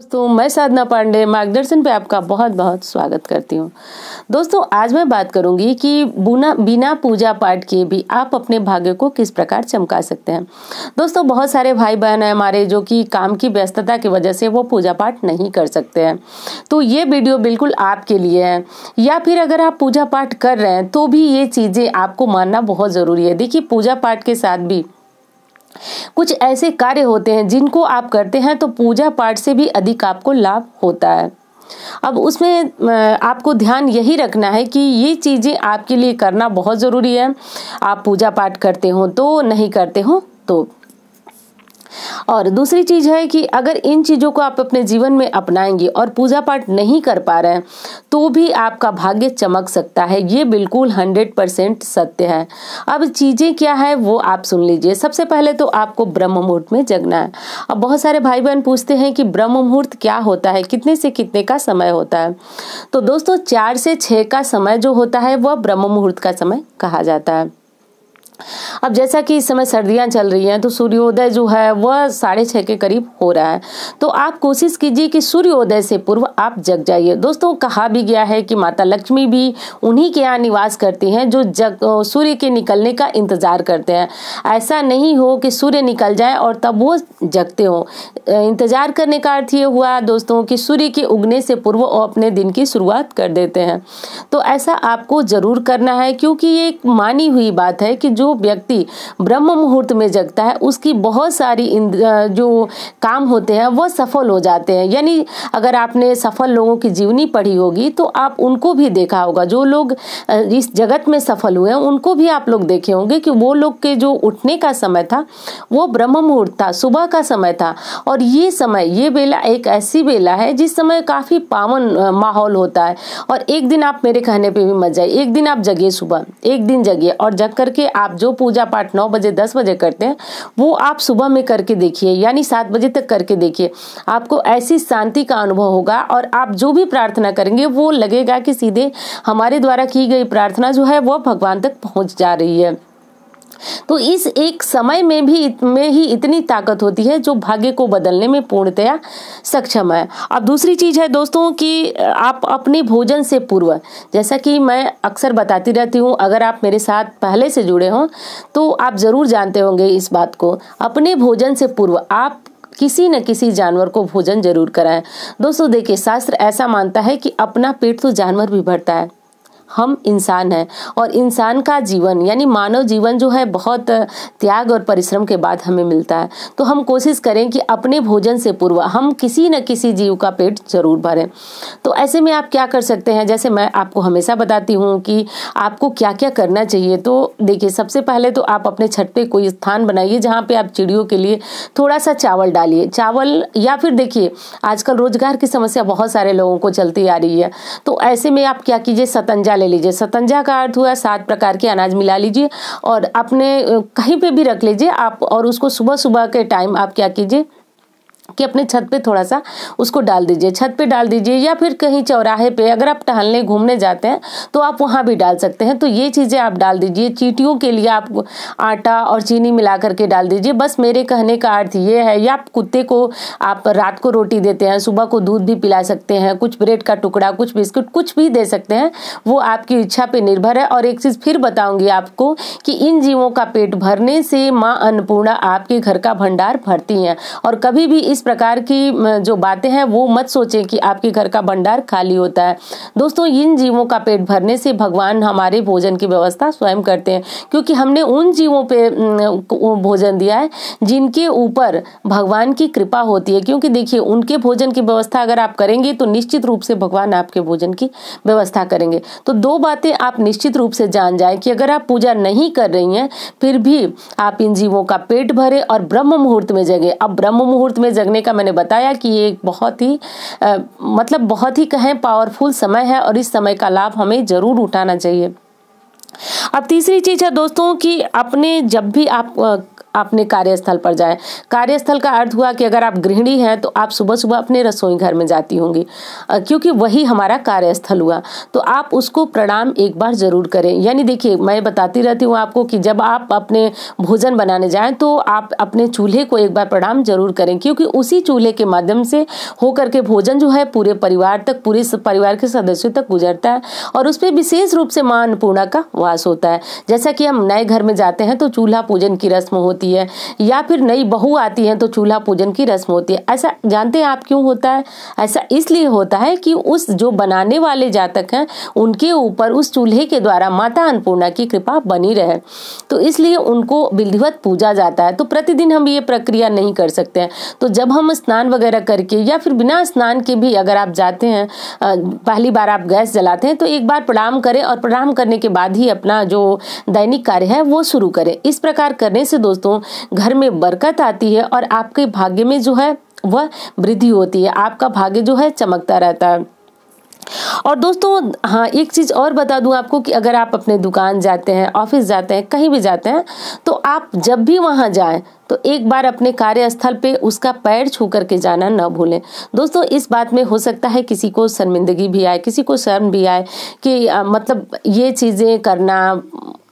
दोस्तों मैं साधना पांडे मार्गदर्शन पे आपका बहुत बहुत स्वागत करती हूँ। दोस्तों आज मैं बात करूंगी कि बिना पूजा पाठ किए भी आप अपने भाग्य को किस प्रकार चमका सकते हैं। दोस्तों बहुत सारे भाई बहन हैं हमारे जो कि काम की व्यस्तता की वजह से वो पूजा पाठ नहीं कर सकते हैं, तो ये वीडियो बिल्कुल आपके लिए है। या फिर अगर आप पूजा पाठ कर रहे हैं तो भी ये चीजें आपको मानना बहुत जरूरी है। देखिए पूजा पाठ के साथ भी कुछ ऐसे कार्य होते हैं जिनको आप करते हैं तो पूजा पाठ से भी अधिक आपको लाभ होता है। अब उसमें आपको ध्यान यही रखना है कि ये चीजें आपके लिए करना बहुत जरूरी है। आप पूजा पाठ करते हो तो, नहीं करते हो तो। और दूसरी चीज है कि अगर इन चीजों को आप अपने जीवन में अपनाएंगे और पूजा पाठ नहीं कर पा रहे हैं तो भी आपका भाग्य चमक सकता है। ये बिल्कुल 100% सत्य है। अब चीजें क्या है वो आप सुन लीजिए। सबसे पहले तो आपको ब्रह्म मुहूर्त में जगना है। अब बहुत सारे भाई बहन पूछते हैं कि ब्रह्म मुहूर्त क्या होता है, कितने से कितने का समय होता है। तो दोस्तों 4 से 6 का समय जो होता है वह ब्रह्म मुहूर्त का समय कहा जाता है। अब जैसा कि इस समय सर्दियां चल रही हैं तो सूर्योदय जो है वह 6:30 के करीब हो रहा है, तो आप कोशिश कीजिए कि सूर्योदय से पूर्व आप जग जाइए। दोस्तों कहा भी गया है कि माता लक्ष्मी भी उन्हीं के यहाँ निवास करती हैं जो सूर्य के निकलने का इंतजार करते हैं। ऐसा नहीं हो कि सूर्य निकल जाए और तब वो जगते हो। इंतजार करने का अर्थ ये हुआ दोस्तों कि सूर्य के उगने से पूर्व वो अपने दिन की शुरुआत कर देते हैं। तो ऐसा आपको जरूर करना है, क्योंकि ये एक मानी हुई बात है कि जो व्यक्ति ब्रह्म मुहूर्त में जगता है उसकी बहुत सारी जो काम होते हैं वो सफल हो जाते हैं। यानी अगर आपने सफल लोगों की जीवनी पढ़ी होगी तो आप उनको भी देखा होगा। जो लोग इस जगत में सफल हुए हैं उनको भी आप लोग देखे होंगे कि वो लोग के जो उठने का समय था वो ब्रह्म मुहूर्त था, सुबह का समय था। और ये समय, ये बेला एक ऐसी बेला है जिस समय काफी पावन माहौल होता है। और एक दिन आप मेरे कहने पे भी मत जाइए, एक दिन आप जगिए, सुबह एक दिन जगिए और जग करके आप जो पूजा पाठ 9 बजे 10 बजे करते हैं वो आप सुबह में करके देखिए, यानी 7 बजे तक करके देखिए। आपको ऐसी शांति का अनुभव होगा और आप जो भी प्रार्थना करेंगे वो लगेगा कि सीधे हमारे द्वारा की गई प्रार्थना जो है वो भगवान तक पहुंच जा रही है। तो इस एक समय में ही इतनी ताकत होती है जो भाग्य को बदलने में पूर्णतया सक्षम है। अब दूसरी चीज है दोस्तों कि आप अपने भोजन से पूर्व, जैसा कि मैं अक्सर बताती रहती हूँ, अगर आप मेरे साथ पहले से जुड़े हों तो आप जरूर जानते होंगे इस बात को। अपने भोजन से पूर्व आप किसी न किसी जानवर को भोजन जरूर कराएं। दोस्तों देखिए शास्त्र ऐसा मानता है कि अपना पेट तो जानवर भी भरता है, हम इंसान हैं और इंसान का जीवन यानी मानव जीवन जो है बहुत त्याग और परिश्रम के बाद हमें मिलता है। तो हम कोशिश करें कि अपने भोजन से पूर्व हम किसी न किसी जीव का पेट जरूर भरें। तो ऐसे में आप क्या कर सकते हैं, जैसे मैं आपको हमेशा बताती हूँ कि आपको क्या क्या करना चाहिए। तो देखिए सबसे पहले तो आप अपने छत पे कोई स्थान बनाइए जहाँ पे आप चिड़ियों के लिए थोड़ा सा चावल डालिए। चावल या फिर देखिए आजकल रोजगार की समस्या बहुत सारे लोगों को चलती आ रही है, तो ऐसे में आप क्या कीजिए, सतंजा ले लीजिए। सतंजा का अर्थ हुआ 7 प्रकार के अनाज मिला लीजिए और अपने कहीं पे भी रख लीजिए आप, और उसको सुबह सुबह के टाइम आप क्या कीजिए कि अपने छत पे थोड़ा सा उसको डाल दीजिए, छत पे डाल दीजिए या फिर कहीं चौराहे पे अगर आप टहलने घूमने जाते हैं तो आप वहां भी डाल सकते हैं। तो ये चीजें आप डाल दीजिए। चींटियों के लिए आप आटा और चीनी मिला करके डाल दीजिए। बस मेरे कहने का अर्थ ये है, या आप कुत्ते को आप रात को रोटी देते हैं, सुबह को दूध भी पिला सकते हैं, कुछ ब्रेड का टुकड़ा, कुछ बिस्कुट, कुछ भी दे सकते हैं, वो आपकी इच्छा पे निर्भर है। और एक चीज फिर बताऊंगी आपको कि इन जीवों का पेट भरने से माँ अन्नपूर्णा आपके घर का भंडार भरती है। और कभी भी इस प्रकार की जो बातें हैं वो मत सोचें कि आपके घर का भंडार खाली होता है। दोस्तों इन जीवों का पेट भरने से भगवान हमारे भोजन की व्यवस्था स्वयं करते हैं, क्योंकि हमने उन जीवों पे भोजन दिया है जिनके ऊपर भगवान की कृपा होती है। क्योंकि देखिए उनके भोजन की व्यवस्था अगर आप करेंगे तो निश्चित रूप से भगवान आपके भोजन की व्यवस्था करेंगे। तो 2 बातें आप निश्चित रूप से जान जाएं कि अगर आप पूजा नहीं कर रही हैं फिर भी आप इन जीवों का पेट भरे और ब्रह्म मुहूर्त में जगे। अब ब्रह्म मुहूर्त में जगने का मैंने बताया कि ये एक बहुत ही कहें पावरफुल समय है और इस समय का लाभ हमें जरूर उठाना चाहिए। अब तीसरी चीज है दोस्तों कि अपने जब भी आप अपने कार्यस्थल पर जाएं। कार्यस्थल का अर्थ हुआ कि अगर आप गृहिणी हैं तो आप सुबह सुबह अपने रसोई घर में जाती होंगी, क्योंकि वही हमारा कार्यस्थल हुआ। तो आप उसको प्रणाम एक बार जरूर करें। यानी देखिए, मैं बताती रहती हूँ आपको कि जब आप अपने भोजन बनाने जाएं तो आप अपने चूल्हे को एक बार प्रणाम जरूर करें, क्योंकि उसी चूल्हे के माध्यम से होकर के भोजन जो है पूरे परिवार तक, पूरे परिवार के सदस्यों तक गुजरता है और उस पर विशेष रूप से मां अन्नपूर्णा का वास होता है। जैसा कि हम नए घर में जाते हैं तो चूल्हा पूजन की रस्म होती है, या फिर नई बहू आती है तो चूल्हा पूजन की रस्म होती है। ऐसा जानते हैं आप क्यों होता है? ऐसा इसलिए होता है कि उस जो बनाने वाले जातक हैं उनके ऊपर उस चूल्हे के द्वारा माता अन्नपूर्णा की कृपा बनी रहे, तो इसलिए उनको विधिवत पूजा जाता है। तो प्रतिदिन हम ये प्रक्रिया नहीं कर सकते हैं। तो जब हम स्नान वगैरह करके या फिर बिना स्नान के भी अगर आप जाते हैं, पहली बार आप गैस जलाते हैं, तो एक बार प्रणाम करें और प्रणाम करने के बाद ही अपना जो दैनिक कार्य है वो शुरू करें। इस प्रकार करने से दोस्तों घर में बरकत आती है और आपके भाग्य में जो है वह वृद्धि होती है, आपका भाग्य जो है चमकता रहता है। और दोस्तों हाँ, एक चीज और बता दूं आपको कि अगर आप अपने दुकान जाते हैं, ऑफिस जाते हैं, कहीं भी जाते हैं, तो आप जब भी वहां जाएं तो एक बार अपने कार्यस्थल पे उसका पैर छू करके जाना न भूलें। दोस्तों इस बात में हो सकता है किसी को शर्मिंदगी भी आए, किसी को शर्म भी आए कि मतलब ये चीजें करना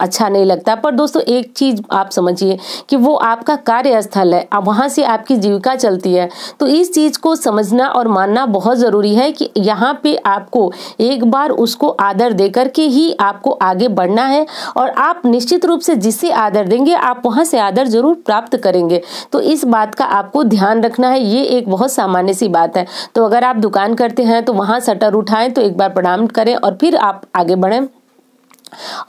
अच्छा नहीं लगता, पर दोस्तों एक चीज आप समझिए कि वो आपका कार्यस्थल है, अब वहां से आपकी जीविका चलती है। तो इस चीज को समझना और मानना बहुत जरूरी है कि यहाँ पे आपको एक बार उसको आदर देकर के ही आपको आगे बढ़ना है, और आप निश्चित रूप से जिससे आदर देंगे आप वहां से आदर जरूर प्राप्त करेंगे। तो इस बात का आपको ध्यान रखना है, ये एक बहुत सामान्य सी बात है। तो अगर आप दुकान करते हैं तो वहां शटर उठाएं तो एक बार प्रणाम करें और फिर आप आगे बढ़ें।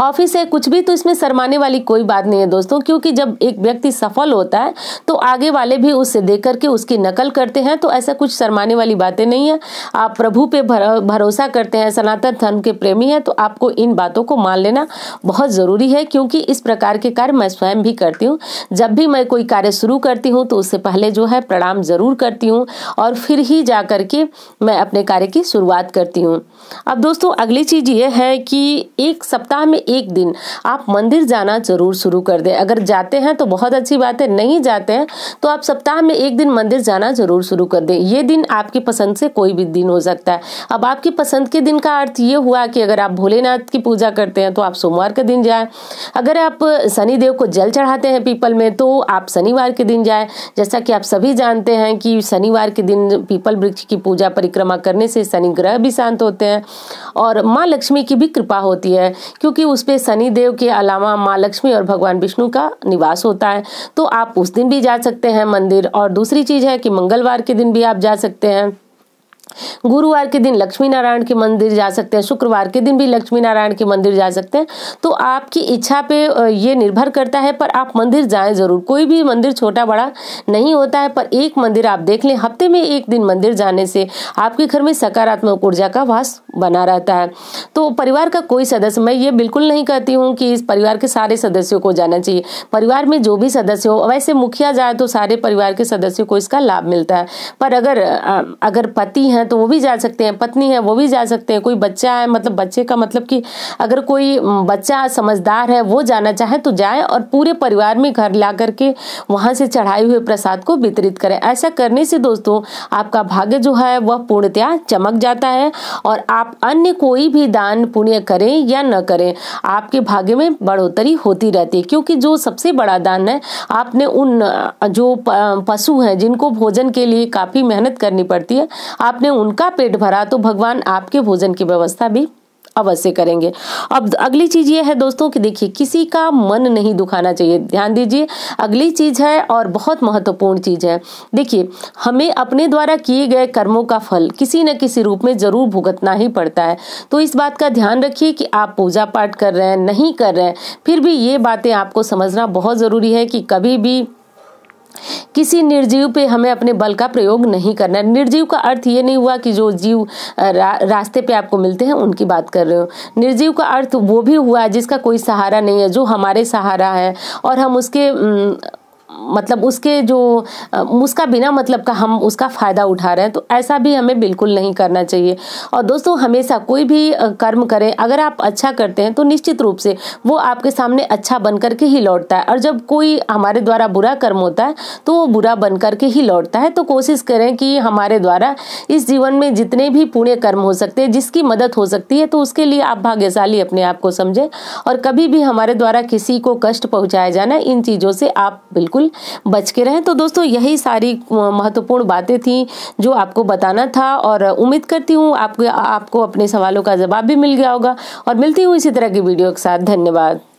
ऑफिस है कुछ भी, तो इसमें शर्माने वाली कोई बात नहीं है दोस्तों, क्योंकि जब एक व्यक्ति सफल होता है तो आगे वाले भी उससे देख करके उसकी नकल करते हैं, तो ऐसा कुछ शर्माने वाली बातें नहीं है। आप प्रभु पे भरोसा करते हैं, सनातन धर्म के प्रेमी हैं, तो आपको इन बातों को मान लेना बहुत जरूरी है, क्योंकि इस प्रकार के कार्य मैं स्वयं भी करती हूँ। जब भी मैं कोई कार्य शुरू करती हूँ तो उससे पहले जो है प्रणाम जरूर करती हूँ और फिर ही जा करके मैं अपने कार्य की शुरुआत करती हूँ। अब दोस्तों अगली चीज ये है कि एक सप्ताह में एक दिन आप मंदिर जाना जरूर शुरू कर दें। अगर जाते हैं तो बहुत अच्छी बात है, नहीं जाते हैं तो आप सप्ताह में एक दिन मंदिर जाना जरूर शुरू कर दें। ये दिन आपकी पसंद से कोई भी दिन हो सकता है। अब आपकी पसंद के दिन का अर्थ ये हुआ कि अगर आप भोलेनाथ की पूजा करते हैं तो आप सोमवार के दिन जाएं, अगर आप शनिदेव को जल चढ़ाते हैं पीपल में तो आप शनिवार के दिन जाएं। जैसा कि आप सभी जानते हैं कि शनिवार के दिन पीपल वृक्ष की पूजा परिक्रमा करने से शनि ग्रह भी शांत होते हैं और माँ लक्ष्मी की भी कृपा होती है, क्योंकि उस पे शनि देव के अलावा माँ लक्ष्मी और भगवान विष्णु का निवास होता है। तो आप उस दिन भी जा सकते हैं मंदिर। और दूसरी चीज है कि मंगलवार के दिन भी आप जा सकते हैं, गुरुवार के दिन लक्ष्मी नारायण के मंदिर जा सकते हैं, शुक्रवार के दिन भी लक्ष्मी नारायण के मंदिर जा सकते हैं। तो आपकी इच्छा पे ये निर्भर करता है, पर आप मंदिर जाएं जरूर। कोई भी मंदिर छोटा बड़ा नहीं होता है, पर एक मंदिर आप देख लें, हफ्ते में एक दिन मंदिर जाने से आपके घर में सकारात्मक ऊर्जा का वास बना रहता है। तो परिवार का कोई सदस्य, मैं ये बिल्कुल नहीं कहती हूँ कि इस परिवार के सारे सदस्यों को जाना चाहिए, परिवार में जो भी सदस्य हो, वैसे मुखिया जाए तो सारे परिवार के सदस्यों को इसका लाभ मिलता है। पर अगर पति हैं तो वो भी जा सकते हैं, पत्नी है वो भी जा सकते हैं, कोई बच्चा है, मतलब बच्चे का मतलब कि अगर कोई बच्चा समझदार है वो जाना चाहे तो जाए और पूरे परिवार में घर ला करके वहां से चढ़ाए हुए प्रसाद को वितरित करें। ऐसा करने से दोस्तों आपका भाग्य जो है वह पूर्णतया चमक जाता है और आप अन्य कोई भी दान पुण्य करें या न करें, आपके भाग्य में बढ़ोतरी होती रहती है। क्योंकि जो सबसे बड़ा दान है, आपने उन जो पशु हैं जिनको भोजन के लिए काफी मेहनत करनी पड़ती है, आपने उनका पेट भरा तो भगवान आपके भोजन की व्यवस्था भी अवश्य करेंगे। अब अगली चीज ये है दोस्तों कि देखिए, किसी का मन नहीं दुखाना चाहिए। ध्यान दीजिए, अगली चीज है और बहुत महत्वपूर्ण चीज है। देखिए, हमें अपने द्वारा किए गए कर्मों का फल किसी न किसी रूप में जरूर भुगतना ही पड़ता है। तो इस बात का ध्यान रखिए कि आप पूजा पाठ कर रहे हैं, नहीं कर रहे हैं, फिर भी ये बातें आपको समझना बहुत जरूरी है कि कभी भी किसी निर्जीव पे हमें अपने बल का प्रयोग नहीं करना है। निर्जीव का अर्थ ये नहीं हुआ कि जो जीव रास्ते पे आपको मिलते हैं उनकी बात कर रहे हो। निर्जीव का अर्थ वो भी हुआ जिसका कोई सहारा नहीं है, जो हमारे सहारा है और हम उसके मतलब उसके जो उसका बिना मतलब का हम उसका फ़ायदा उठा रहे हैं, तो ऐसा भी हमें बिल्कुल नहीं करना चाहिए। और दोस्तों हमेशा कोई भी कर्म करें, अगर आप अच्छा करते हैं तो निश्चित रूप से वो आपके सामने अच्छा बन करके ही लौटता है, और जब कोई हमारे द्वारा बुरा कर्म होता है तो वो बुरा बन करके ही लौटता है। तो कोशिश करें कि हमारे द्वारा इस जीवन में जितने भी पुण्य कर्म हो सकते हैं, जिसकी मदद हो सकती है, तो उसके लिए आप भाग्यशाली अपने आप को समझें। और कभी भी हमारे द्वारा किसी को कष्ट पहुंचाया जाना, इन चीज़ों से आप बिल्कुल बच के रहें। तो दोस्तों यही सारी महत्वपूर्ण बातें थी जो आपको बताना था, और उम्मीद करती हूँ आपको अपने सवालों का जवाब भी मिल गया होगा। और मिलती हूँ इसी तरह की वीडियो के साथ। धन्यवाद।